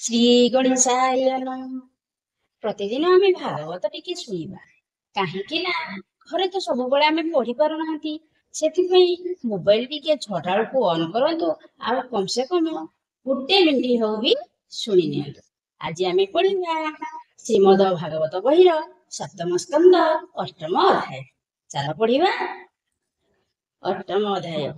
ଶ୍ରୀ ଗଣେଶାୟ ନମଃ। ପ୍ରତିଦିନ ଆମେ ଭାଗବତ ଟିକେ ଶୁଣିବା, କାହିଁକି ନା ଘରେ ତ ସବୁବେଳେ ଆମେ ପଢି ପାରୁନାହାନ୍ତି। ସେଥିପାଇଁ ମୋବାଇଲ ଟିକେ ଝଟାଳକୁ ଅନ୍ କରନ୍ତୁ, ଆଉ କମ ସେ କମ ଗୋଟେ ମିନିଟ ହଉ ବି ଶୁଣି ନିଅନ୍ତୁ। ଆଜି ଆମେ ପଢିବା ଶ୍ରୀମଦ ଭାଗବତ ବହିର ସପ୍ତମ ସ୍କନ୍ଦ ଅଷ୍ଟମ ଅଧ୍ୟାୟ। ଚାଲ ପଢିବା। ଅଷ୍ଟମ ଅଧ୍ୟାୟ।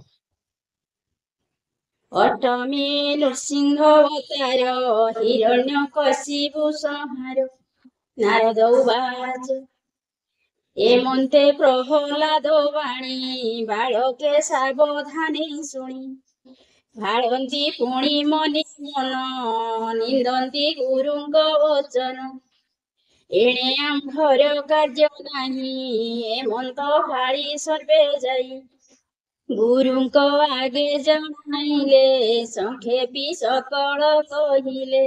ଅଷ୍ଟମୀ ନୃସିଂହ ଅବତାର ହିରଣ୍ୟକଶିପୁ ସଂହାର। ନାରଦ ଉବାଚ ଏମନ୍ତେ ପ୍ରହ୍ଲାଦ ବାଣୀ ବାଳକେ ସାବଧାନେ ଶୁଣି। ଭାଳନ୍ତି ପୁଣି ମନେ ମନ ନିନ୍ଦନ୍ତି ଗୁରୁଙ୍କ ବଚନ। ଏଣେ ଆମ୍ଭର କାର୍ଯ୍ୟ ନାହିଁ ଏମନ୍ତ ଭାଳି ସର୍ବେ ଯାଇ। ଗୁରୁଙ୍କ ଆଗେ ଜଣାଇଲେ ସଂକ୍ଷେପି ସକଳ କହିଲେ।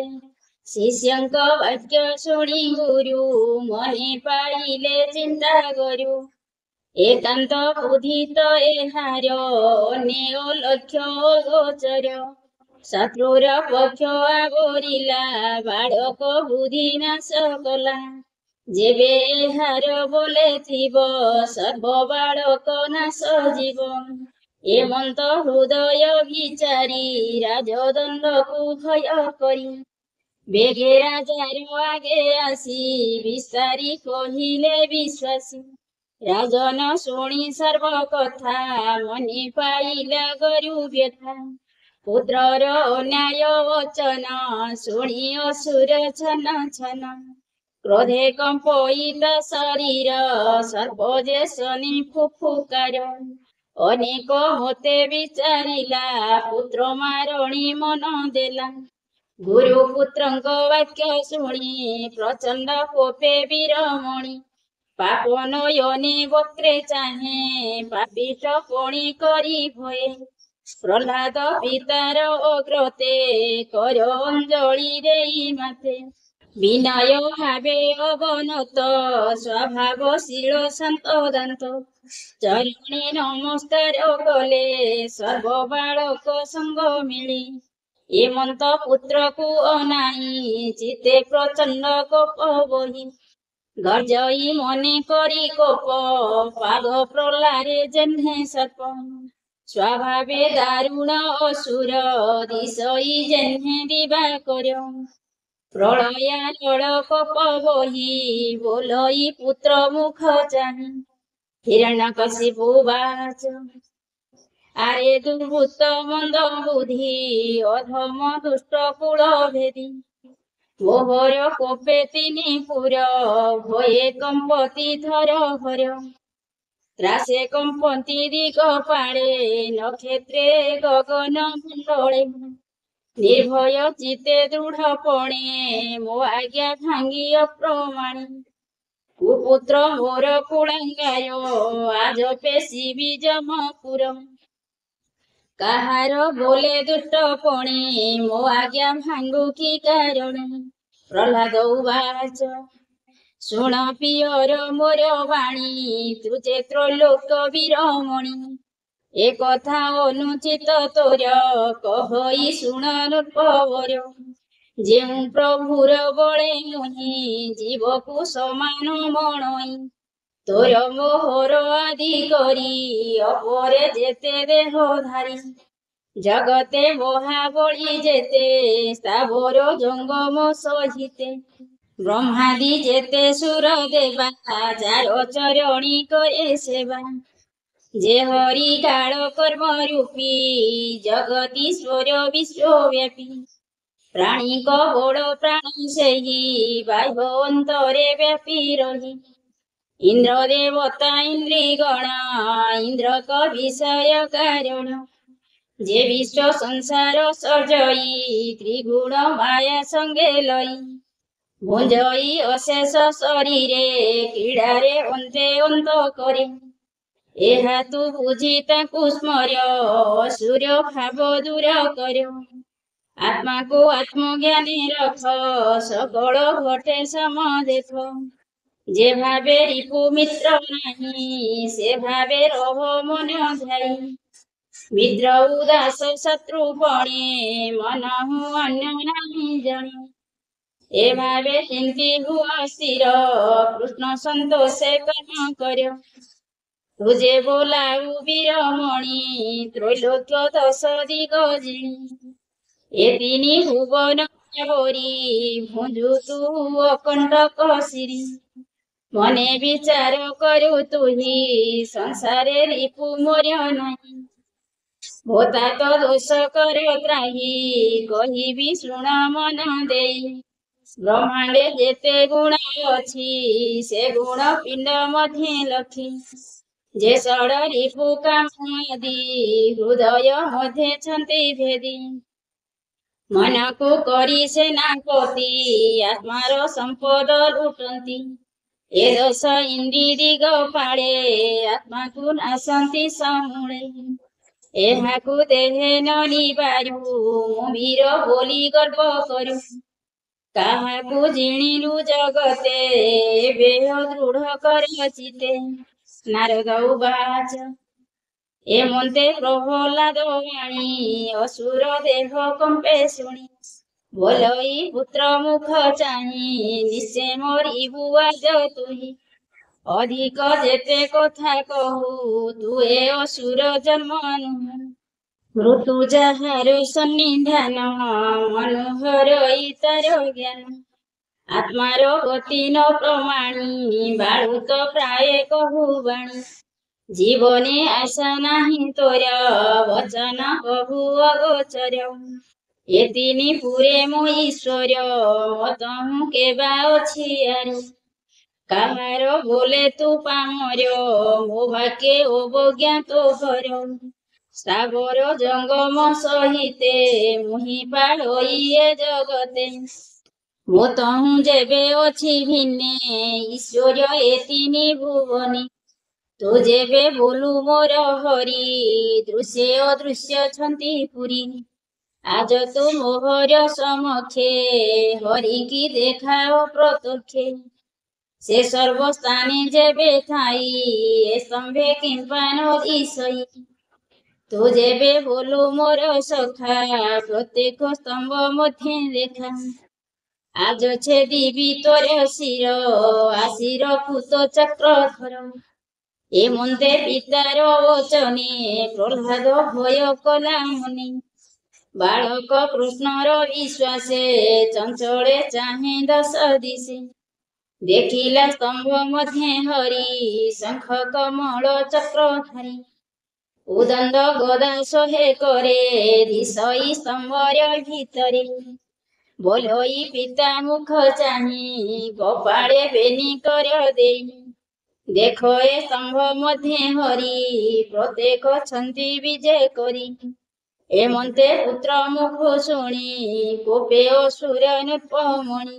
ଶିଷ୍ୟଙ୍କ ବାକ୍ୟ ଶୁଣି ଗୁରୁ ମନେ ପାଇଲେ ଚିନ୍ତା କରୁ। ଏକାନ୍ତ ବୁଦ୍ଧିତ ଏହାର ଅନ୍ୟ ଲକ୍ଷ୍ୟ ଗୋଚର। ଶତ୍ରୁର ପକ୍ଷ ଆବରିଲା ବାଳକ ବୁଦ୍ଧି ନାଶ କଲା। ଯେବେ ଏହାର ବୋଲେ ଥିବ ସର୍ବ ବାଳକ ନାଶ ଯିବ। ଏମନ୍ତ ହୃଦୟ ବିଚାରି ରାଜଦଣ୍ଡକୁ ଭୟ କରି। ବେଗେ ରାଜାର ଆଗେ ଆସି ବିସ୍ତାରି କହିଲେ ବିଶ୍ୱାସୀ। ରାଜନ ଶୁଣି ସର୍ବ କଥା ମନେ ପାଇଲା ଗରୁ ବ୍ୟଥା। ପୁତ୍ରର ଅନ୍ୟାୟ ବଚନ ଶୁଣି ଅସୁର ଛନ ଛନ। କ୍ରୋଧେ କମ୍ପିତ ଶରୀର ସର୍ବଦେଶନି ଫୁଫୁକାର। ଅନେକ ମତେ ବିଚାରିଲା ପୁତ୍ର ମାରଣୀ ମନ ଦେଲା। ଗୁରୁ ପୁତ୍ରଙ୍କ ବାକ୍ୟ ଶୁଣି ପ୍ରଚଣ୍ଡ କୋପେ ବୀରମଣି। ପାପ ନୟନେ ବକ୍ରେ ଚାହେଁ ପାପିଷ୍ଠ ପଣି କରି ଭୟେ। ପ୍ରହ୍ଲାଦ ପିତାର ଅଗ୍ରତେ କର ଅଞ୍ଜଳି ଦେଇ ମାଥେ। ବିନୟ ଭାବେ ଅବନତ ସ୍ୱଭାବଶୀଳ ଶାନ୍ତ ଦାନ୍ତ। ଚରଣେ ନମସ୍କାର କଲେ ସର୍ବ ବାଳକ ସଙ୍ଗ ମିଳି। ଏମନ୍ତ ପୁତ୍ରକୁ ଅନାଇ ଚିତେ ପ୍ରଚଣ୍ଡ କୋପ ବହି। ଗର୍ଜଇ ମନେ କରି କୋପ ପାଦ ପ୍ରଲାରେ ଯେହ୍ନେ ସର୍ପ। ସ୍ୱଭାବେ ଦାରୁଣ ଅସୁର ଦିଶଇ ଯେହ୍ନେ ଦିବାକର। ପ୍ରଳୟାନଳ କୋପ ବହି ବୋଲଇ ପୁତ୍ର ମୁଖ ଚାହିଁ। ହିରଣ୍ୟକଶିପୁ ଉବାଚ ଆରେ ଦୁର୍ବୃତ୍ତ ମନ୍ଦ ବୁଦ୍ଧି ଅଧମ ଦୁଷ୍ଟ କୁଳ ଭେଦି। ମୋହର କୋପେ ତିନି ପୁର ଭୟେ କମ୍ପତି ଧର ହର। ତ୍ରାସେ କମ୍ପନ୍ତି ଦିଗ ପାଳେ ନକ୍ଷତ୍ରେ ଗଗନ ମଣ୍ଡଳେ। ନିର୍ଭୟ ଚିତେ ଦୃଢ଼ପଣେ ମୋ ଆଜ୍ଞା ଭାଙ୍ଗି ଅପ୍ରମାଣେ। କୁପୁତ୍ର ମୋର କୁଳାଙ୍ଗାୟ ଆଜ ପେଶିବି ଯମପୁର। କାହାର ବୋଲେ ଦୁଷ୍ଟପଣେ ମୋ ଆଜ୍ଞା ଭାଙ୍ଗୁ କି କାରଣ। ପ୍ରହ୍ଲାଦ ଉବାଚ ଶୁଣ ପିୟର ମୋର ବାଣୀ ତୁଜେ ତ୍ରୈଲୋକ୍ୟ ବୀରମଣି। ଏ କଥା ଅନୁଚିତ ତୋର କହଇ ଶୁଣ ନୃପବର। ଯେଉଁ ପ୍ରଭୁର ବଳେ ନୁହିଁ ଜୀବକୁ ସମାନ ମଣଇ। ତୋର ମୋହର ଆଦି କରି ଅପରେ ଯେତେ ଦେହଧାରୀ। ଜଗତେ ମହାବଳୀ ଯେତେ ସ୍ଥାବର ଜଙ୍ଗମ ସହିତେ। ବ୍ରହ୍ମାଦି ଯେତେ ସୁର ଦେବା ଯାର ଚରଣୀ କରେ ସେବା। ଯେ ହରି କାଳ କର୍ମ ରୂପୀ ଜଗତୀଶ୍ୱର ବିଶ୍ୱବ୍ୟାପୀ। ପ୍ରାଣୀଙ୍କ ବଡ଼ ପ୍ରାଣ ସେହି ବାହ୍ୟ ଅନ୍ତରେ ବ୍ୟାପୀ ରହି। ଇନ୍ଦ୍ର ଦେବତା ଇନ୍ଦ୍ରିଗଣ ଇନ୍ଦ୍ରକ ବିଷୟ କାରଣ। ଯେ ବିଶ୍ୱ ସଂସାର ସର୍ଜଇ ତ୍ରିଗୁଣ ମାୟା ସଙ୍ଗେ ଲଇ। ଭୁଞ୍ଜଇ ଅଶେଷ ଶରୀରେ କ୍ରୀଡ଼ାରେ ଅନ୍ତେ ଅନ୍ତ କରି। ଏହା ତୁ ବୁଝି ତାକୁ ସ୍ମର ଅସୁର ଭାବ ଦୂର କର। ଆତ୍ମାକୁ ଆତ୍ମଜ୍ଞାନେ ରଖ ସକଳ ଘଟେ ସମ ଦେଖ। ଯେ ଭାବେ ରିପୁ ମିତ୍ର ନାହିଁ ସେ ଭାବେ ରହ ମନ ଧ୍ୟାଇ। ବିଦ୍ର ଉଦାସ ଶତ୍ରୁ ପଣେ ମନହୁ ଅନ୍ୟ ନାହିଁ ଜଣେ। ଏ ଭାବେ ଚିନ୍ତି ହୁଅ ସ୍ଥିର, କୃଷ୍ଣ ସନ୍ତୋଷେ କର୍ମ କର। ତୁ ଯେ ବୋଲାଉ ବୀରମଣି, ତ୍ରୈଲୋକ୍ୟ ଦଶ ଦିଗ ଜିଣି। ଏ ତିନି ଭୁବନ ଆବୋରି, ଭୁଞ୍ଜୁ ତୁ ଅକଣ୍ଟକ ଶିରି। ମନେ ବିଚାର କରୁ ତୁହି, ସଂସାରେ ରିପୁ ମୋର ନାହିଁ। ଭୋତାତ ଦୋଷ କର ତ୍ରାହି, କହିବି ଶୁଣ ମନ ଦେଇ। ବ୍ରହ୍ମାଣ୍ଡେ ଯେତେ ଗୁଣ ଅଛି, ସେ ଗୁଣ ପିଣ୍ଡ ମଧ୍ୟ ଲଖି। ଯେ ଷଡ଼ ରିପୁ କାମାଦି, ହୃଦୟ ମଧ୍ୟ ଛନ୍ତି ଭେଦି। ମନକୁ କରି ସେନାପତି, ଆତ୍ମାର ସମ୍ପଦ ଲୁଟନ୍ତି। ଏ ଦୋଷ ଇନ୍ଦ୍ରି ଦିଗ ପାଳେ, ଆତ୍ମାକୁ ନାଶନ୍ତି ସମୂଳେ। ଏହାକୁ ଦେହେ ନ ନିବାରୁ, ମୁଁ ବୀର ବୋଲି ଗର୍ବ କରୁ। କାହାକୁ ଜିଣିଲୁ ଜଗତେ, ବେହ ଦୃଢ଼ କର ଚିତେ। ନାରଦ ଉବାଚ ଏ ମନ୍ତେ ପ୍ରହ୍ଲାଦ ବାଣୀ, ଅସୁର ଦେହ କମ୍ପେ ଶୁଣି। ବୋଲଇ ପୁତ୍ର ମୁଖ ଚାହିଁ, ନିଶ୍ଚେ ମରିବୁ ଆଜ ତୁହି। ଅଧିକ ଯେତେ କଥା କହୁ, ତୁ ଏ ଅସୁର ଜନ୍ମ ନୁହଁ। ମୃତ୍ୟୁ ଯାହାର ସନ୍ନିଧାନ, ମନୋହର ତାର ଜ୍ଞାନ। ଆତ୍ମାର ଗତି ନ ପ୍ରମାଣି, ବାଳୁତ ପ୍ରାୟ କହୁ ବାଣୀ। ଜୀବନେ ଆଶା ନାହିଁ ତୋର, ବଚନ କହୁ ଅଗୋଚର। ଏ ତିନି ପୁରେ ମୋ ଈଶ୍ୱର, ମତହୁଁ କେବା ଅଛି ଆର। କାହାର ବୋଲେ ତୁ ପାମର, ମୋ ବାକେ ଅବଜ୍ଞା ତୋ ଘର। ସ୍ଥାବର ଜଙ୍ଗମ ସହିତେ, ମୁହିଁ ପାଳଇ ଏ ଜଗତେ। ମୋ ତହୁଁ ଯେବେ ଅଛି ଭିନେ, ଈଶ୍ୱର ଏ ତିନି ଭୁବନେ। ତୁ ଯେବେ ବୋଲୁ ମୋର ହରି, ଦୃଶ୍ୟ ଅଦୃଶ୍ୟ ଛନ୍ତି ପୁରୀ। ଆଜ ତୁ ମୋହର ସମକ୍ଷେ, ହରିକି ଦେଖାଅ ପ୍ରତକ୍ଷେ। ସେ ସର୍ବସ୍ଥାନେ ଯେବେ ଥାଇ, ଏ ସ୍ତମ୍ଭେ କିମ୍ପା ନଦୀ ସଇ। ତୁ ଯେବେ ବୋଲୁ ମୋର ସଖା, ପ୍ରତ୍ୟେକ ସ୍ତମ୍ଭ ମଧ୍ୟ ଦେଖା। ଆଜ ଛେଦିବି ତୋର ଶିର, ଆସିର ପୂତ ଚକ୍ର ଧର। ଏ ମନ୍ତେ ପିତାର ବଚନେ, ପ୍ରହ୍ଲାଦ ଭୟ କଲା ମନେ। ବାଳକ କୃଷ୍ଣର ବିଶ୍ୱାସେ, ଚଞ୍ଚଳେ ଚାହେଁ ଦଶ ଦିଶେ। ଦେଖିଲା ସ୍ତମ୍ଭ ମଧ୍ୟ ହରି, ଶଙ୍ଖ କମଳ ଚକ୍ର ଧରି। ଉଦଣ୍ଡ ଗଦା ଶହେ କରେ, ଦିଶଇ ସ୍ତମ୍ଭର ଭିତରେ। ବୋଲଇ ପିତା ମୁଖ ଚାହିଁ, କପାଳେ ବେନି କର ଦେଇ। ଦେଖ ଏ ସ୍ତମ୍ଭ ମଧ୍ୟ ହରି, ପ୍ରତ୍ୟେକ ଛନ୍ତି ବିଜେ କରି। ଏ ମନ୍ତେ ପୁତ୍ର ମୁଖ ଶୁଣି, କୋପେ ଅସୁର ନୃପମଣି।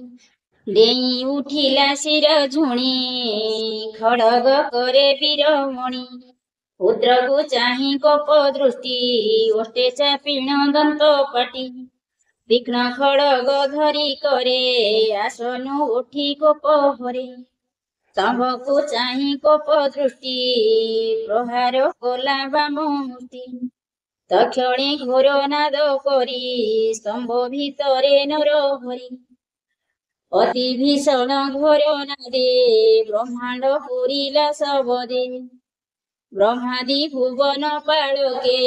ଡେଇଁ ଉଠିଲା ଶିର ଝୁଣି, ଖଡ଼ଗ କରେ ବୀରମଣି। ପୁତ୍ରକୁ ଚାହିଁ କୋପ ଦୃଷ୍ଟି, ଓଷ୍ଟେ ଚାପିଣ ଦନ୍ତ ପାଟି। ତୀକ୍ଷ୍ଣ ଖଡ଼ଗ ଧରି କରେ, ଆସନୁ ଉଠି କୋପ ହରେ। ସ୍ତମ୍ଭକୁ ଚାହିଁ କୋପ ଦୃଷ୍ଟି, ପ୍ରହାର କଲା ବାମ ମୂର୍ତ୍ତି। ତକ୍ଷଣେ ଘୋର ନାଦ କରି, ସ୍ତମ୍ଭ ଭିତରେ ନର ହରି। ଅତି ଭୀଷଣ ଘୋର ନାଦେ, ବ୍ରହ୍ମାଣ୍ଡ ପୁରିଲା ଶବଦେ। ବ୍ରହ୍ମାଦି ଭୁବନ ପାଳକେ,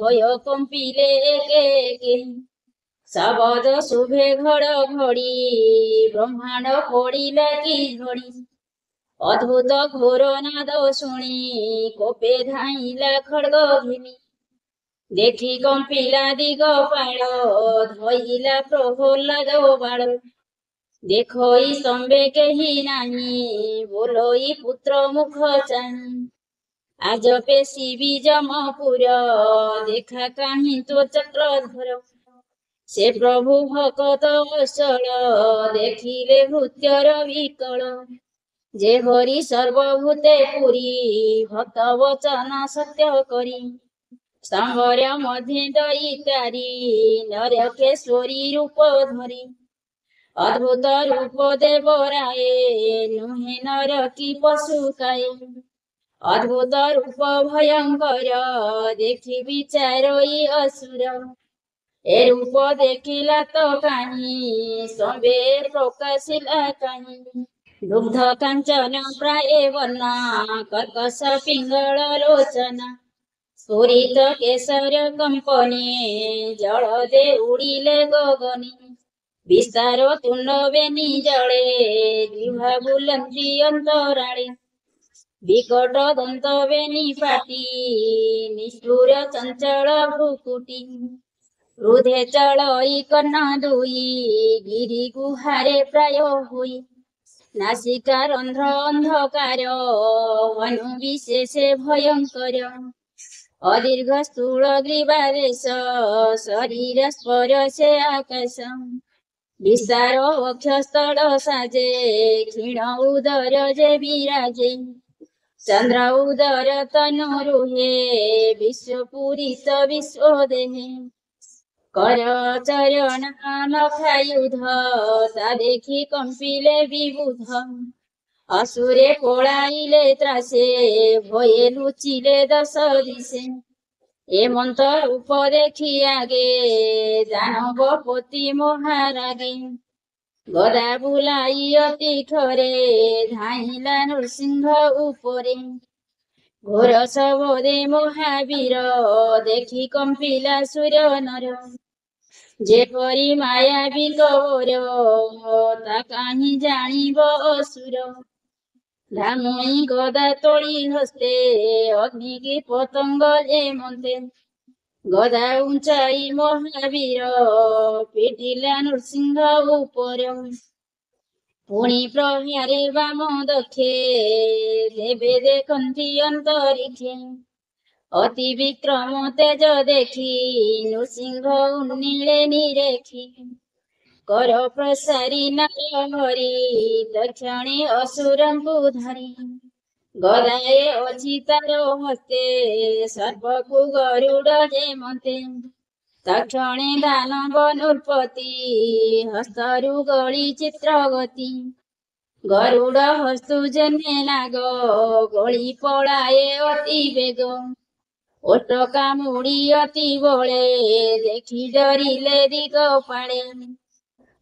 ଭୟ କମ୍ପିଲେ ଏକେ ଏକେ। ଶବଦ ଶୁଭେ ଘଡ଼ଘଡ଼ି, ବ୍ରହ୍ମାଣ୍ଡ ପଡ଼ିଲା କି ଝଡ଼ି। ଅଦ୍ଭୁତ ଘୋର ନାଦ ଶୁଣି, କୋପେ ଧାଇଁଲା ଖଡ଼୍ଗ ଘେନି। ଦେଖି କମ୍ପିଲା ଦିଗପାଳ, ଧଇଲା ପ୍ରହ୍ଲାଦ ବାଳ। ଦେଖଇ ସ୍ତମ୍ଭେ କେହି ନାହିଁ, ବୋଲଇ ପୁତ୍ର ମୁଖ ଚାହିଁ। ଆଜ ପେଶିବି ଯମପୁର, ଦେଖା କାହିଁ ତୋ ଚକ୍ରଧର। ସେ ପ୍ରଭୁ ଭକତ ଅସଳ, ଦେଖିଲେ ଭୃତ୍ୟର ବିକଳ। ଯେ ହରି ସର୍ବଭୂତେ ପୁରୀ, ଭକ୍ତ ବଚନ ସତ୍ୟ କରି। ସ୍ତମ୍ଭର ମଧ୍ୟ ଦଇତାରି, ନରକେଶ୍ୱରୀ ରୂପ ଧରି। ଅଦ୍ଭୁତ ରୂପ ଦେବରାଏ, ନୁହେଁ ନର କି ପଶୁ କାଏ। ଅଦ୍ଭୁତ ରୂପ ଭୟଙ୍କର, ଦେଖି ବିଚାରଇ ଅସୁର। ଏ ରୂପ ଦେଖିଲା ତ କାହିଁ ସବେ ପ୍ରକାଶିଲା କାହିଁ। ଦୁଗ୍ଧ କାଞ୍ଚନ ପ୍ରାୟ ବର୍ଣ୍ଣା କର୍କଶ ପିଙ୍ଗଳ ଲୋଚନା। ସ୍ଫୁରିତ କେଶର କମ୍ପନେ ଜଳ ଦେ ଉଡ଼ିଲେ ଗଗନେ। ବିସ୍ତାର ତୁଣ୍ଡ ବେନି ଜଳେ ଜିହ୍ବା ବୁଲନ୍ତି ଅନ୍ତରାଳେ। ବିକଟ ଦନ୍ତ ବେନି ପାଟି ନିଷ୍ଠୁର ଚଞ୍ଚଳ ଭ୍ରୁକୁଟି। ହୃଦେ ଚଳଇ କର୍ଣ୍ଣ ଦୁଇ ଗିରି ଗୁହାରେ ପ୍ରାୟ ହୋଇ। ନାସିକା ରନ୍ଧ୍ର ଅନ୍ଧକାର ମନୁ ବିଶେଷେ ଭୟଙ୍କର। ଅଦୀର୍ଘ ସ୍ଥୂଳ ଗ୍ରୀବାଦେଶ ଶରୀର ସ୍ପରଶେ ଆକାଶ। ବିସ୍ତାର ବକ୍ଷସ୍ଥଳ ସାଜେ କ୍ଷୀଣ ଉଦର ଯେ ବିରାଜେ। ଚନ୍ଦ୍ର ଉଦର ତନୁ ରୁହେ ବିଶ୍ୱପୁରୀତ ବିଶ୍ୱ ଦେହେ। କର ଚରଣ ନଖାୟୁଧ ତା ଦେଖି କମ୍ପିଲେ ବିବୁଧ। ଅସୁରେ ପଳାଇଲେ ତ୍ରାସେ ଭये ଲୁଚିଲେ ଦଶ ଦିଶେ। ଏମନ୍ତ ରୂପ ଦେଖି ଆଗେ ଦାନବ ପତି ମହାରାଗେ। ଗଦା ବୁଲାଇ ଅତି ଥରେ ଧାଇଁଲା ନୃସିଂହ ଉପରେ। ଘୋର ଶବଦେ ମହାବୀର ଦେଖି କମ୍ପିଲା ସୂର୍ୟ ନର। ଯେପରି ମାୟାବୀ କବର ତା କାହିଁ ଜାଣିବ ଅସୁର। ଧାମୁଇ ଗଦା ତୋଳି ହସ୍ତେ ଅଗ୍ନିକି ପତଙ୍ଗ ଯେମନ୍ତେ। ଗଦା ଉଞ୍ଚାଇ ମହାବୀର ପିଟିଲା ନୃସିଂହ ଉପର। ପୁଣି ପ୍ରହାରେ ବାମ ଦକ୍ଷେ ଦେବେ ଦେଖନ୍ତି ଅନ୍ତରିକ୍ଷେ। ଅତି ବିକ୍ରମ ତେଜ ଦେଖି ନୃସିଂହ ଉନ୍ନିଳେ ନିରେଖି। କର ପ୍ରସାରି ନାଳ ହରି ଦକ୍ଷିଣେ ଅସୁରଙ୍କୁ ଧରି। ଗଦାଏ ଅଛି ତାର ହସ୍ତେ ସର୍ପକୁ ଗରୁଡ଼ ଯେମନ୍ତେ। ତକ୍ଷଣେ ଦାନବ ନୃପତି ହସ୍ତରୁ ଗଳି ଚିତ୍ରଗତି। ଗରୁଡ଼ ହସ୍ତୁ ଯେନେ ନାଗ ଗଳି ପଳାଏ ଅତି ବେଗ। ଓଟ କାମୁଡ଼ି ଅତି ବଳେ ଦେଖି ଡରିଲେ ଦିଗପାଳେ।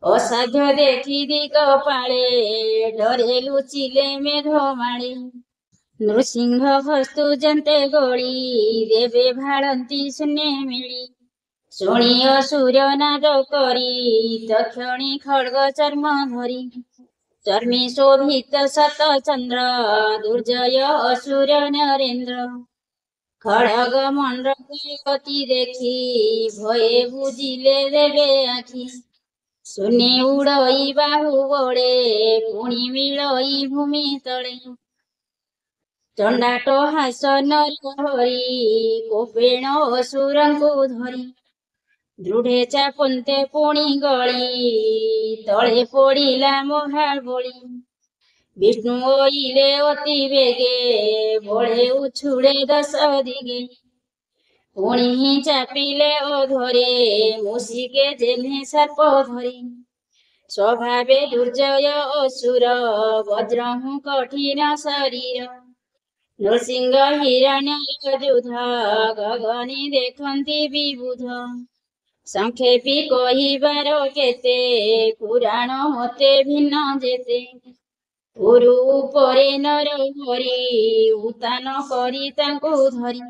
ଅସାଧ୍ୟ ଦେଖି ଦିଗପାଳେ ଡରେ ଲୁଚିଲେ ମେଘମାଳେ। ନୃସିଂହ ହସ୍ତୁ ଯେନ୍ତେ ଗଳି ଦେବେ ଭାଳନ୍ତି ଶୂନ୍ୟେ ମିଳି। ଶୁଣି ଅସୁର ନାଦ କରି ତକ୍ଷଣେ ଖଡ୍ଗ ଚର୍ମ ଧରି। ଚର୍ମି ଶୋଭିତ ଶତ ଚନ୍ଦ୍ର ଦୁର୍ଜୟ ଅସୁର ନରେନ୍ଦ୍ର। ଖଡଗ ମଣ୍ଡଳ ଗତି ଦେଖି ଭୟେ ବୁଜିଲେ ଦେବେ ଆଖି। ଶୂନ୍ୟେ ଉଡ଼ଇ ବାହୁ ବଳେ ପୁଣି ମିଳଇ ଭୂମି ତଳେ। ଚଣ୍ଡାଟ ହାସ ନର ହରି କୋପେଣ ଅସୁରଙ୍କୁ ଧରି। ଦୃଢେ ଚାପନ୍ତେ ପୁଣି ଗଳି ତଳେ ପଡ଼ିଲା ମହାବଳି। ବିଷ୍ଣୁ ଓଇଲେ ଅତି ବେଗେ ବଳେ ଉଛୁଳେ ଦଶ ଦିଗେ। ପୁଣି ଚାପିଲେ ଅଧରେ ମୂଷିକେ ଯେହ୍ନେ ସର୍ପ ଧରି। ସ୍ୱଭାବେ ଦୁର୍ଜୟ ଅସୁର ବଜ୍ରହୁ କଠିନ ଶରୀର। ନୃସିଂହ ହିରଣ୍ୟ ଯୁଧ ଗଗନେ ଦେଖନ୍ତି ବିବୁଧ। ସଂକ୍ଷେପୀ କହିବାର କେତେ ପୁରାଣ ମତେ ଭିନ୍ନ ଯେତେ। ପୁରୁ ଉପରେ ନର ହରି ଉତ୍ଥାନ କରି ତାଙ୍କୁ ଧରି।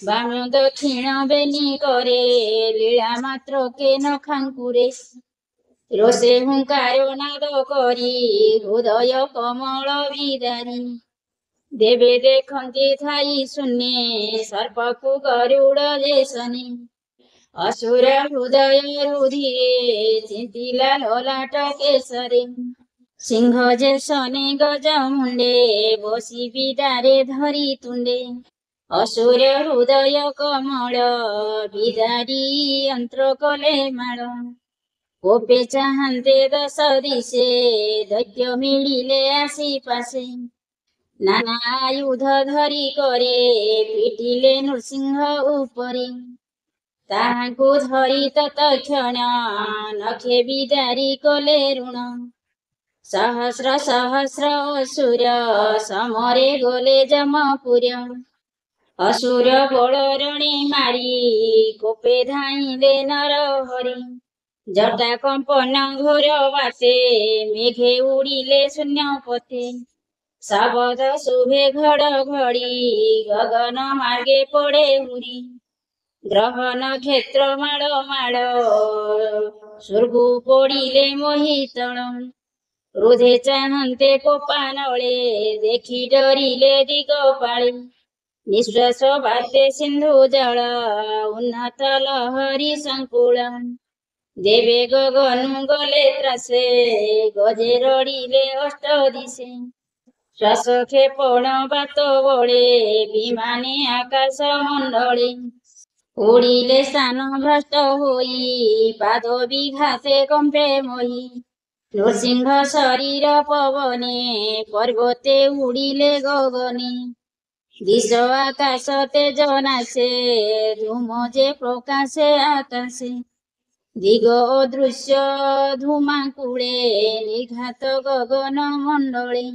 ବାମ ଦକ୍ଷିଣ ବେନି କରେ ଲୀଳା ମାତ୍ର କେ ନଖାଙ୍କୁରେ। ରୋଷେ ହୁଙ୍କାର ନାଦ କରି ହୃଦୟ କମଳ ବିଦାରି। ଦେବେ ଦେଖନ୍ତି ଥାଇ ଶୂନ୍ୟେ ସର୍ପକୁ ଗରୁଡ଼ ଯେସନେ। ଅସୁର ହୃଦୟ ରୁଧିରେ ଚିନ୍ତିଲା ଲଲାଟ କେଶରେ। ସିଂହ ଯେସନେ ଗଜ ମୁଣ୍ଡେ ବସି ବିଦାରେ ଧରି ତୁଣ୍ଡେ। ଅସୁର ହୃଦୟ କମଳ ବିଦାରି ଅନ୍ତ୍ର କଲେ ମାଳ। କୋପେ ଚାହାନ୍ତେ ଦଶ ଦିଶେ ଦୈତ୍ୟ ମିଳିଲେ ଆସି ପାଶେ। ନାନା ଆୟୁଧ ଧରି করে ପିଟିଲେ ନୃସିଂହ ଉପରେ। ତାହାଙ୍କୁ ଧରି ତତକ୍ଷଣ ନଖେ ବିଦାରି କଲେ ଋଣ। ସହସ୍ର ସହସ୍ର ଅସୁର ସମରେ ଗଲେ ଯମପୁର। असुर बलरणे मारी कोपे धाइले नर हरि जटा कम्पन घोर बाटे मेघे उडिले शून्य पथे शब्द शुभे घडघडी गगन मार्गे पडे उडी ग्रह नक्षत्र माड माड स्वर्ग पडिले मोहितण क्रोधे चाहन्ते कोपानळे देखि डरिले दिगपाळी निःश्वास बाटे सिन्धु जल उन्नत लहरी संकुल देवे गगनु गले त्रासे गजे रडिले अष्ट दिशे श्वास क्षेपण बात बळे विमाने आकाश मण्डळे उडिले स्थान भ्रष्ट होई पाद विघाते कम्पे मोही नृसिंह शरीर पवने पर्वते उडिले गगने दिश आकाश तेज नाशे धूम जे प्रकाशे आकाशे दिग अदृश्य धूमाकुळे निघात गगन मण्डळे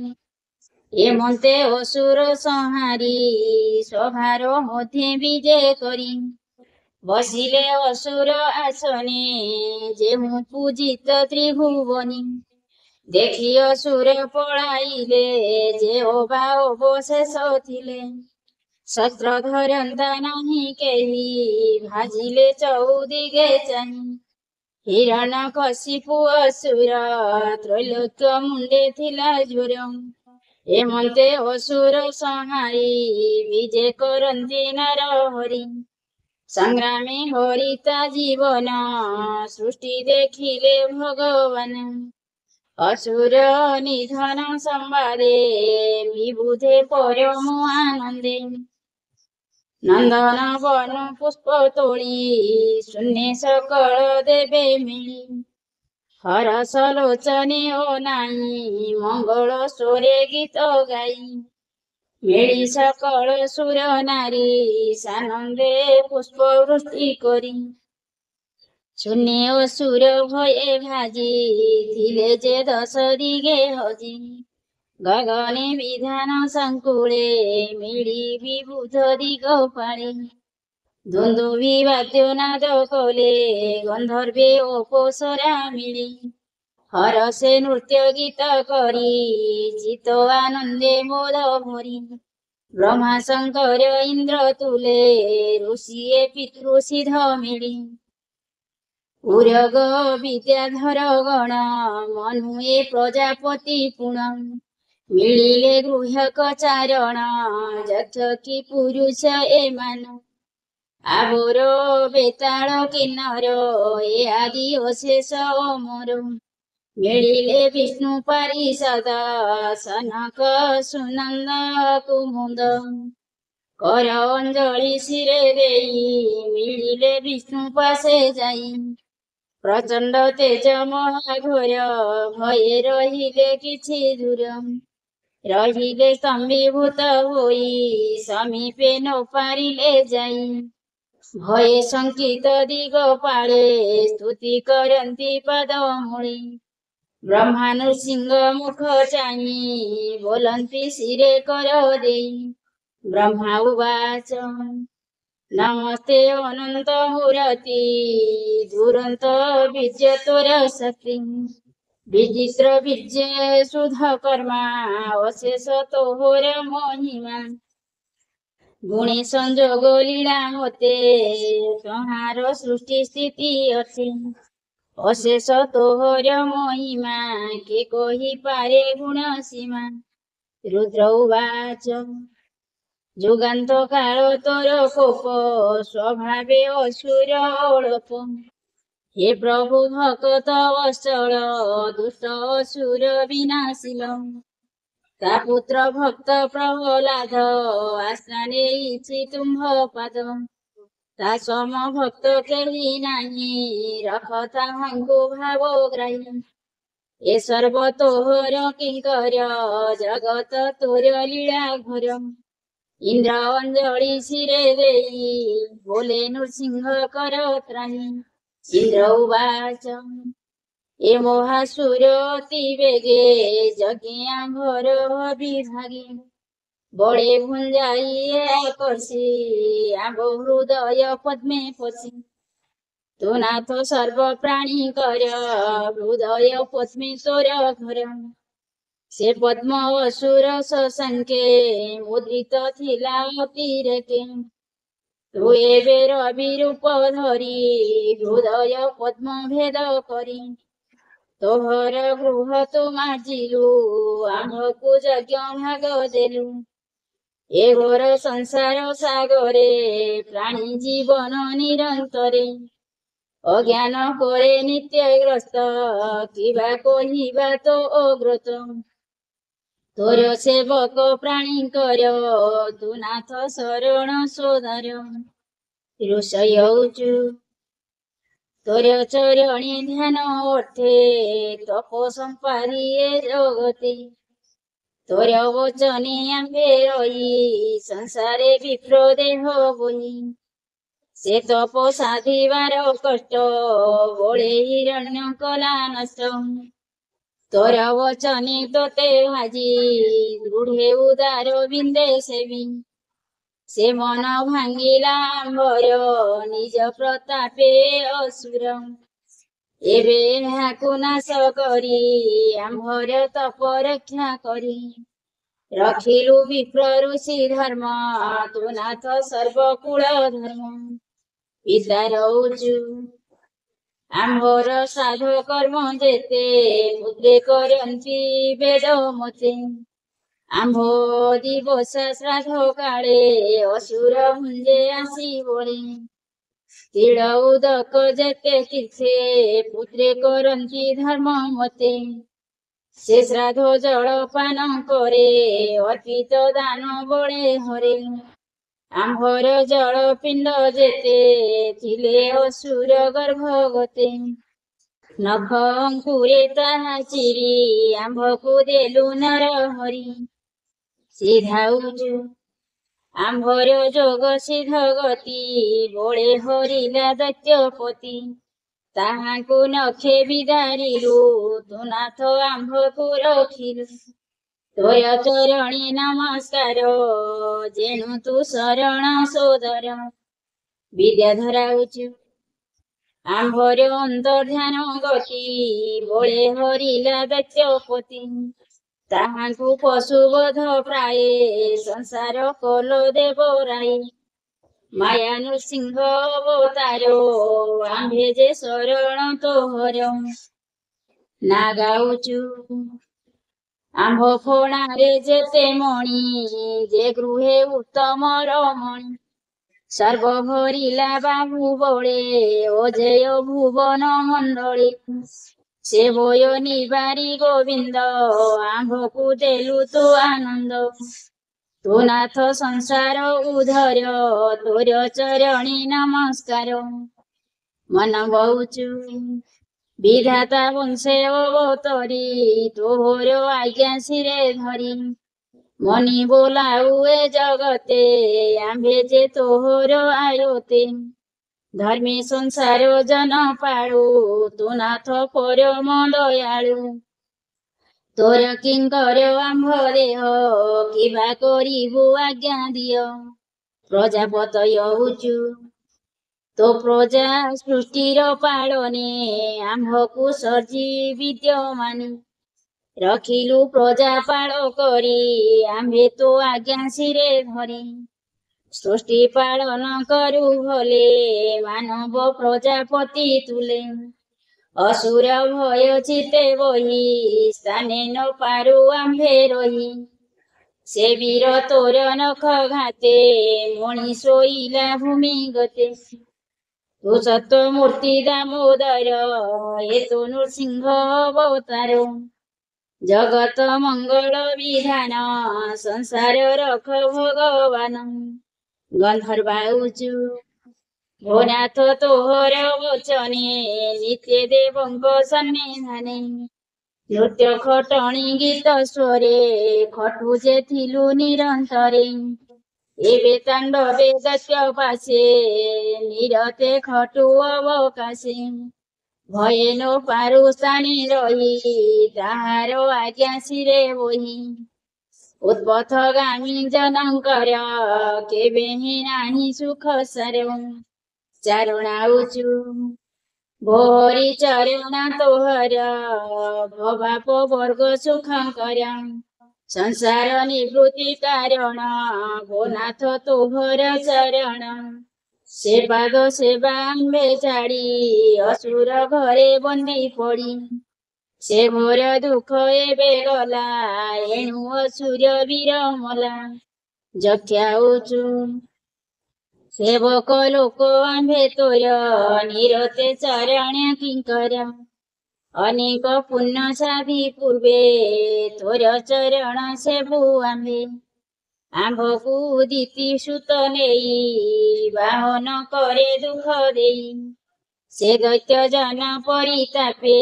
एमन्ते असुर संहारी सभार मध्ये विजय करी बसिले असुर आसने जेहु पूजित त्रिभुवनी देखि असुर पळाइले जेहोवा अवशेष थिले शस्त्र धरन्ता नाही केही भाजिले चौदिगे चाहि हिरण्यकशिपु असुर त्रैलोक्य मुंडे थिला ज्वर एमन्ते असुर संहारी विजय करन्ति नर हरि संग्रामे हरिता जीवन सृष्टि देखिले भगवान असुर निधन संवादे विबुधे परम आनंदे नंदन वन पुष्प तोळी शून्य सकळ देवे मिळी हरस लोचने ओ नाही मंगळ स्वरे गीत गाई मिळी सकळ सुर नारी सानंदे पुष्प वृष्टि करी शून्य असुर भये भाजी थिले जे दश दिगे हजी गगने विधान संकुळे मिळी विबुध दिगपाळे धुंदुभि वाद्य नाद कले गंधर्वे अपोसरा मिळी हरसे नृत्य गीत करी चित आनंदे मोद भरी ब्रह्मा शंकर इंद्र तुले ऋषिये पितृ सिद्ध मिळी उरग विद्याधर गण मनुए प्रजापति पुण मिलिले गृहक चारण यक्ष कि पुरुष एमान आबोर बेताल किन्नर ए आदि अशेष अमर मिलिले विष्णु पारिषद सनक सुनंद कुमुद कर अंजलि शिरे देई मिलिले विष्णु पासे जाई प्रचंड तेज महाघोर भये रहिले किछि दूर रहिले स्तंभीभूत होई समीपे न पारिले जाई भये शंकित दिगपाळे स्तुति करन्ति पदमूळे ब्रह्मा नृसिंह मुख चाहि बोलन्ति शिरे कर देई ब्रह्मा उवाच नमस्ते अनंत मूर्ति दुरंत विजय तोर शक्ति विचित्र विजय शुद्ध कर्मा अशेष तोहर महिमा गुणी संजोग लीला होते संहार सृष्टि स्थिति अच्छे अशेष तोहर महिमा के कहि पारे गुण सीमा रुद्र उवाच जुगान्त काल तोर कोप स्वभावे असुर अळप हे प्रभु भक्त वत्सल दुष्ट असुर विनाशिल ता पुत्र भक्त प्रह्लाद आस्ताने इछि तुम्भ पाद ता सम भक्त केहि नाही रखता हंगु भाव ग्राही ए सर्व तोहर किंकर जगत तोर लीला घोर इंद्र अंजलि शिरे देई बोले नृसिंह कर त्राही इंद्र उवाच ए मोहासुर अति वेगे जज्ञा घर विभागे ବଳେ ଭୁଞ୍ଜାଇ ଆକର୍ଷି ଆମ୍ଭ ହୃଦୟ ପଦ୍ମେ ପଶି। ତୁ ନାଥ ସର୍ବ ପ୍ରାଣୀ କର ହୃଦୟ ପଦ୍ମେ ତୋର ଘର। ସେ ପଦ୍ମ ଅସୁର ଶଶାଙ୍କେ ମୁଦ୍ରିତ ଥିଲା ଅତିରେକେ। ତୁ ଏବେ ରବି ରୂପ ଧରି ହୃଦୟ ପଦ୍ମ ଭେଦ କରି। ତୋହର ଗୃହ ତୁ ମାଜିଲୁ ଆମ୍ଭକୁ ଯଜ୍ଞ ଭାଗ ଦେଲୁ। ଏ ଘୋର ସଂସାର ସାଗରେ ପ୍ରାଣୀ ଜୀବନ ନିରନ୍ତରେ। ଅଜ୍ଞାନ ପରେ ନିତ୍ୟଗ୍ରସ୍ତ କିବା କହିବା ତ ଅଗ୍ରତ। ତୋର ସେବକ ପ୍ରାଣୀ କର ତୁ ନାଥ ଶରଣ ସୋଦର। ରୋଷେଇ ହଉଛୁ ତୋର ଚରଣୀ ଧ୍ୟାନ ଅର୍ଥେ ତପ ସମ୍ପାଦି ଏ ଜଗତେ। ତୋର ବଚନେ ଆମ୍ଭେ ରହି ସଂସାରେ ବିପ୍ର ଦେହ ବହି। ସେ ତପ ସାଧିବାର କଷ୍ଟ ବଳେ ହିରଣ୍ୟ କଲା ନଷ୍ଟ। ତୋର ବଚନେ ତୋତେ ଭାଜି ଦୃଢ଼େ ଉଦାର ବିନ୍ଦେ ସେବି। ସେ ମନ ଭାଙ୍ଗିଲା ଆମ୍ଭର ନିଜ ପ୍ରତାପେ ଅସୁର। ଏବେ ଏହାକୁ ନାଶ କରି ଆମ୍ଭର ତପ ରକ୍ଷା କରି। ରଖିଲୁ ବିପ୍ର ଋଷି ଧର୍ମ ତୁ ନାଥ ସର୍ବକୁଳ ଧର୍ମ। ପିତା ରହୁଛୁ ଆମ୍ଭର ସାଧ କର୍ମ ଯେତେ ପୁତ୍ରେ କରନ୍ତି ବେଦ ମତେ। ଆମ୍ଭ ଦିବସ ଶ୍ରାଦ୍ଧ କାଳେ ଅସୁର ଭୁଞ୍ଜେ ଆସି ବଳେ। ତିଳ ଉଦକ ଯେତେ ତୀର୍ଥେ ପୁତ୍ରେ କରନ୍ତି ଧର୍ମ ମତେ। ସେ ଶ୍ରାଦ୍ଧ ଜଳ ପାନ କରେ ଅର୍ପିତ ଦାନ ବଳେ ହରେ। ଆମ୍ଭର ଜଳ ପିଣ୍ଡ ଯେତେ ଥିଲେ ଅସୁର ଗର୍ଭଗତେ। ନଖ ଅଙ୍କୁରେ ତାହା ଚିରି ଆମ୍ଭକୁ ଦେଲୁ ନର ହରି। ସିଧାଉଛୁ ଆମ୍ଭର ଯୋଗ ସିଦ୍ଧ ଗତି ବଳେ ହରିଲା ଦୈତ୍ୟପତି। ତାହାଙ୍କୁ ନଖେ ବିଦାରିଲୁ ତୁ ନାଥ ଆମ୍ଭକୁ ରଖିଲୁ। ତୋର ଚରଣୀ ନମସ୍କାର ଯେଣୁ ତୁ ଶରଣ ସୋଦର। ବିଦ୍ୟା ଧରାଉଛୁ ଆମ୍ଭର ଅନ୍ତର୍ଧ୍ୟାନ ଗତି ବଳେ ହରିଲା ଦୈତ୍ୟପତି। ତାହାଙ୍କୁ ପଶୁବଧ ପ୍ରାୟ ସଂସାର କଲ ଦେବରାଇ। ମାୟା ନୃସିଂହ ଅବତାର ଆମ୍ଭେ ଯେ ଶରଣ ତୋହର। ନା ଗାଉଛୁ ଆମ୍ଭ ଫଣାରେ ଯେତେ ମଣି ଯେ ଗୃହେ ଉତ୍ତମ ରମଣୀ। ସର୍ବ ଭରିଲା ବାହୁ ବଳେ ଅଜେୟ ଭୁବନ ମଣ୍ଡଳୀ। ସେ ଭୟ ନିବାରି ଗୋବିନ୍ଦ ଆମ୍ଭକୁ ଦେଲୁ ତୁ ଆନନ୍ଦ। ତୁ ନାଥ ସଂସାର ଉଧର ତୋର ଚରଣୀ ନମସ୍କାର। ମନ ବହୁଛୁ ବିଧାତା ବଂଶେ ଅବତରି ତୋହର ଆଜ୍ଞା ଶିରେ ଧରି। ମନି ବୋଲାଉ ଏ ଜଗତେ ଆମ୍ଭେ ଯେ ତୋହର ଆୟତେ। ଧର୍ମୀ ସଂସାର ଜନ ପାଳୁ ତୁ ନାଥ ପରମ ଦୟାଳୁ। ତୋର କିଙ୍କର ଆମ୍ଭ ଦେହ କିବା କରିବୁ ଆଜ୍ଞା ଦିଅ। ପ୍ରଜାପତ ହଉଛୁ ତୋ ପ୍ରଜା ସୃଷ୍ଟିର ପାଳନେ ଆମ୍ଭକୁ ସର୍ଜି ବିଦ୍ୟମାନେ। ରଖିଲୁ ପ୍ରଜା ପାଳ କରି ଆମ୍ଭେ ତୋ ଆଜ୍ଞା ଶିରେ ଧରି। ସୃଷ୍ଟି ପାଳନ କରୁ ଭଲେ ମାନବ ପ୍ରଜାପତି ତୁଲେ। ଅସୁର ଭୟ ଚିତେ ବହି ସ୍ଥାନେ ନ ପାରୁ ଆମ୍ଭେ ରହି। ସେ ବୀର ତୋର ନଖ ଘାତେ ମଣି ଶୋଇଲା ଭୂମି ଗତେ। ତୁ ସତ୍ୟ ମୂର୍ତ୍ତି ଦାମୋଦର ଏ ତୋ ନୃସିଂହ ଅବତାର। ଜଗତ ମଙ୍ଗଳ ବିଧାନ ସଂସାର ରଖ ଭଗବାନ। ଗନ୍ଧର୍ବାଉଛୁ ଭୋନାଥ ତୋହର ବଚନେ ନିତ୍ୟ ଦେବଙ୍କ ସନ୍ନିଧାନେ। ନୃତ୍ୟ ଖଟଣି ଗୀତ ସ୍ୱରେ ଖଟୁ ଯେ ଥିଲୁ ନିରନ୍ତରେ। ଏବେ ତାଣ୍ଡବେ ଦୈତ୍ୟ ପାଶେ ନିରତେ ଖଟୁ ଅବକାଶେ। ଭୟେ ନ ପାରୁ ସ୍ଥାନେ ରହି ତାହାର ଆଜ୍ଞା ଶିରେ ବହି। ଉତ୍ପଥଗାମୀ ଜନଙ୍କର କେବେ ହିଁ ନାହିଁ ସୁଖ ସାର। ଚାରଣାଉଚୁ ଭୋରି ଚରଣା ତୋହର ଭବାପ ବର୍ଗ ସୁଖଙ୍କର। ସଂସାର ନିବୃତ୍ତି କାରଣ ଗୋନାଥ ତୋହର ଚରଣ। ସେ ପାଦ ସେବା ଆମ୍ଭେ ଛାଡ଼ି ଅସୁର ଘରେ ବନ୍ଦୀ ପଡ଼ି। ସେ ମୋର ଦୁଃଖ ଏବେ ଗଲା ଏଣୁ ଅସୁର ବିରମଲା। ଯକ୍ଷାଉଚୁ ସେବକ ଲୋକ ଆମ୍ଭେ ତୋର ନିରତେ ଚରଣ୍ୟ କିଙ୍କର। ଅନେକ ପୁଣ୍ୟ ସାଧି ପୂର୍ବେ ତୋର ଚରଣ ସେବୁ ଆମ୍ଭେ। ଆମ୍ଭକୁ ଦିତି ସୁତ ନେଇ ବାହନ କରେ ଦୁଃଖ ଦେଇ। ସେ ଦୈତ୍ୟ ଜନ ପରିତାପେ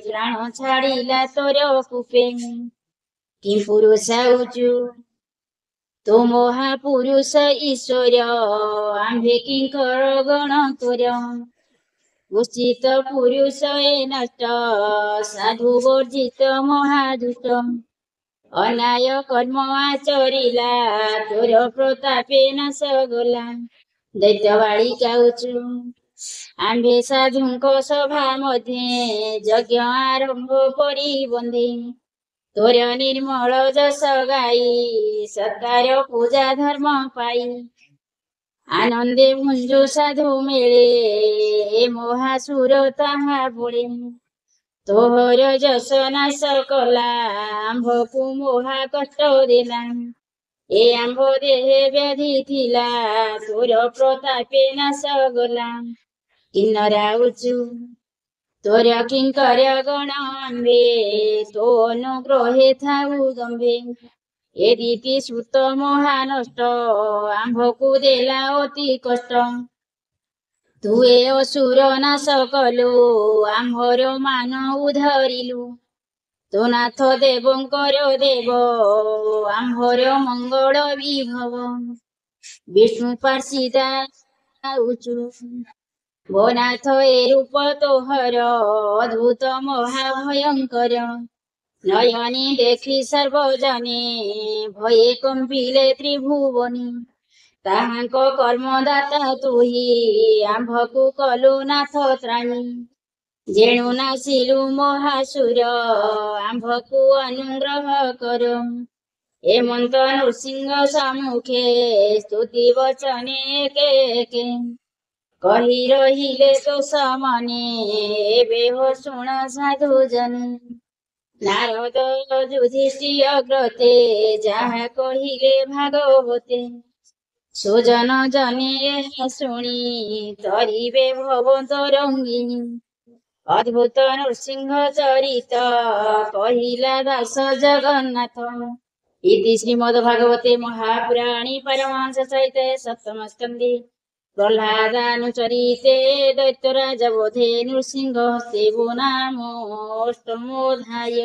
ପ୍ରାଣ ଛାଡ଼ିଲା ତୋର କୂପେ। କି ପୁରୁଷାଉଚୁ ତୁ ମହାପୁରୁଷ ଈଶ୍ୱର ଆମ୍ଭେ କିଙ୍କର ଗଣ ତୋର। ଉଚିତ ପୁରୁଷ ଏ ନଷ୍ଟ ସାଧୁ ବର୍ଜିତ ମହାଦୁଷ୍ଟ। ଅନାୟ କର୍ମ ଆଚରିଲା ତୋର ପ୍ରତାପେ ନାଶ ଗଲା। ଦୈତ୍ୟ ବାଳିକାଉଚୁ ଆମ୍ଭେ ସାଧୁଙ୍କ ସଭା ମଧ୍ୟେ ଯଜ୍ଞ ଆରମ୍ଭ କରି ବନ୍ଦେ। ତୋର ନିର୍ମଳ ଯଶ ଗାଇ ସତ୍କାର ପୂଜା ଧର୍ମ ପାଇ। ଆନନ୍ଦେ ମୁଞ୍ଜୁ ସାଧୁ ମିଳେ ଏ ମହାସୁର ତାହା ବଳେ। ତୋହର ଯଶ ନାଶ କଲା ଆମ୍ଭକୁ ମହା କଷ୍ଟ ଦେଲା। ଏ ଆମ୍ଭ ଦେହେ ବ୍ୟାଧି ଥିଲା ତୋର ପ୍ରତାପେ ନାଶ ଗଲା। କିନ୍ନରାଉଚୁ ତୋର କିଙ୍କର ଗଣ ଆମ୍ଭେ ତୋ ଅନୁଗ୍ରହେ ଥାଉ ଦମ୍ଭେ। ଏ ଦିତି ସୁତ ମହାନଷ୍ଟ ଆମ୍ଭକୁ ଦେଲା ଅତି କଷ୍ଟ। ତୁ ଏ ଅସୁର ନାଶ କଲୁ ଆମ୍ଭର ମାନ ଉଧରିଲୁ। ତୋ ନାଥ ଦେବଙ୍କର ଦେବ ଆମ୍ଭର ମଙ୍ଗଳ ବିଭବ। ବିଷ୍ଣୁ ପାର୍ଷିଦାଉଚୁ ଗୋନାଥ ଏ ରୂପ ତୋହର ଅଦ୍ଭୁତ ମହାଭୟଙ୍କର। ନୟନେ ଦେଖି ସର୍ବଜନେ ଭୟେ କମ୍ପିଲେ ତ୍ରିଭୁବନେ। ତାହାଙ୍କ କର୍ମଦାତା ତୁହି ଆମ୍ଭକୁ କଲୁ ନାଥ ତ୍ରାଣୀ। ଯେଣୁ ନାସିଲୁ ମହାସୁର ଆମ୍ଭକୁ ଅନୁଗ୍ରହ କର। ଏମନ୍ତ ନୃସିଂହ ସମ୍ମୁଖେ ସ୍ତୁତି ବଚନେ ଏକେ ଏକେ। କହି ରହିଲେ ତୋ ସମନେ ଏବେ ହୋ ଶୁଣ ସାଧୁ ଜନେ। ନାରଦ ଯୁଧିଷ୍ଠିର ଅଗ୍ରତେ ଯାହା କହିଲେ ଭାଗବତେ। ସୁଜନ ଜନେ ଏହା ଶୁଣି ତରିବେ ଭବ ତରଙ୍ଗିଣୀ। ଅଦ୍ଭୁତ ନୃସିଂହ ଚରିତ କହିଲା ଦାସ ଜଗନ୍ନାଥ। ଇତି ଶ୍ରୀମଦ୍ ଭାଗବତେ ମହାପୁରାଣେ ପାରମହଂସ ସହିତେ ସପ୍ତମ ସ୍କନ୍ଧେ ପ୍ରହ୍ଲାଦାनुचरिते दैत्यराज बोधे नृसिंह हस्ते वो नाम अष्टमोऽध्याय।